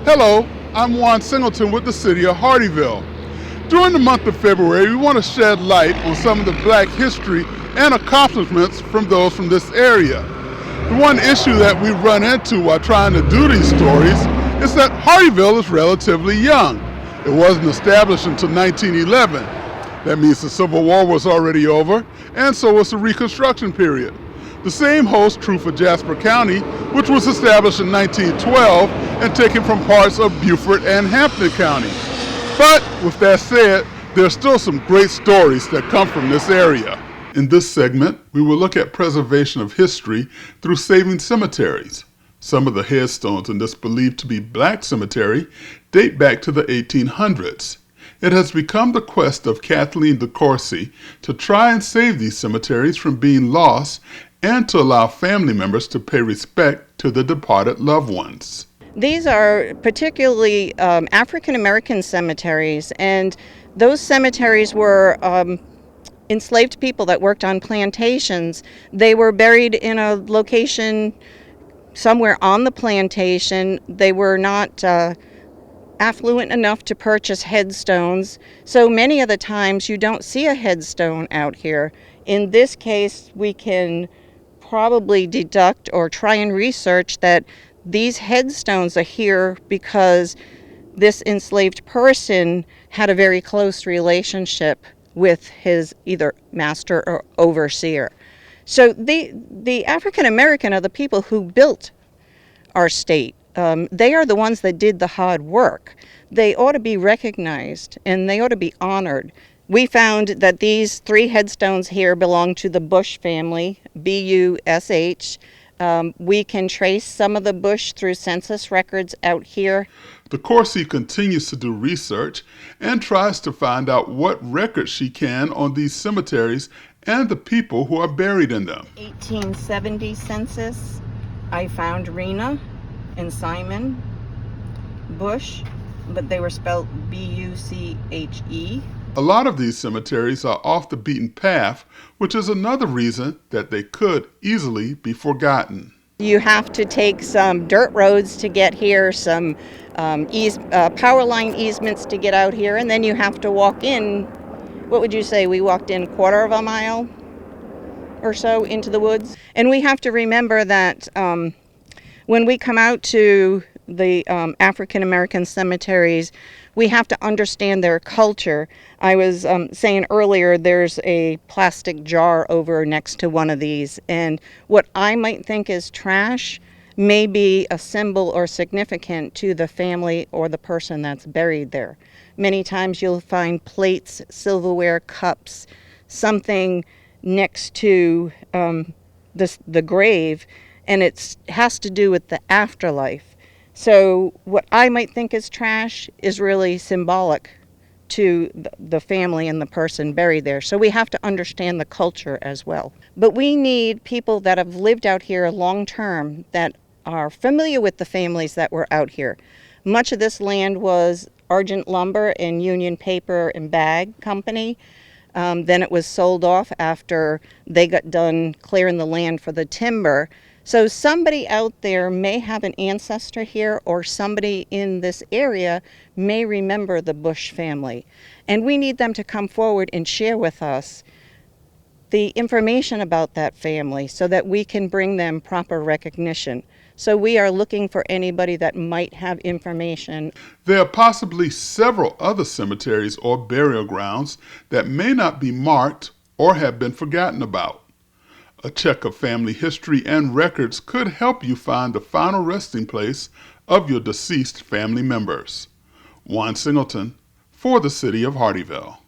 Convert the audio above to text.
Hello, I'm Juan Singleton with the City of Hardeeville. During the month of February, we want to shed light on some of the Black history and accomplishments from those from this area. The one issue that we run into while trying to do these stories is that Hardeeville is relatively young. It wasn't established until 1911. That means the Civil War was already over, and so was the Reconstruction period. The same holds true for Jasper County, which was established in 1912 and taken from parts of Beaufort and Hampton County. But with that said, there's still some great stories that come from this area. In this segment, we will look at preservation of history through saving cemeteries. Some of the headstones in this believed to be Black cemetery date back to the 1800s. It has become the quest of Kathleen DeCourcy to try and save these cemeteries from being lost and to allow family members to pay respect to the departed loved ones. These are particularly African American cemeteries, and those cemeteries were enslaved people that worked on plantations. They were buried in a location somewhere on the plantation. They were not affluent enough to purchase headstones, so many of the times you don't see a headstone out here. In this case, we can probably deduct or try and research that these headstones are here because this enslaved person had a very close relationship with his either master or overseer. So the African American are the people who built our state. They are the ones that did the hard work. They ought to be recognized and they ought to be honored. We found that these 3 headstones here belong to the Bush family, B-U-S-H. We can trace some of the Bush through census records out here. DeCourcy continues to do research and tries to find out what records she can on these cemeteries and the people who are buried in them. 1870 census, I found Rena and Simon Bush, but they were spelled B-U-C-H-E. A lot of these cemeteries are off the beaten path, which is another reason that they could easily be forgotten. You have to take some dirt roads to get here, some power line easements to get out here, and then you have to walk in. What would you say? We walked in 1/4 of a mile or so into the woods. And we have to remember that when we come out to the African American cemeteries, we have to understand their culture. I was saying earlier, there's a plastic jar over next to one of these, and what I might think is trash may be a symbol or significant to the family or the person that's buried there. Many times you'll find plates, silverware, cups, something next to the grave, and it has to do with the afterlife. So what I might think is trash is really symbolic to the family and the person buried there. So we have to understand the culture as well. But we need people that have lived out here long term, that are familiar with the families that were out here. Much of this land was Argent Lumber and Union Paper and Bag Company. Then it was sold off after they got done clearing the land for the timber. So somebody out there may have an ancestor here, or somebody in this area may remember the Bush family. And we need them to come forward and share with us the information about that family so that we can bring them proper recognition. So we are looking for anybody that might have information. There are possibly several other cemeteries or burial grounds that may not be marked or have been forgotten about. A check of family history and records could help you find the final resting place of your deceased family members. Juan Singleton for the City of Hardeeville.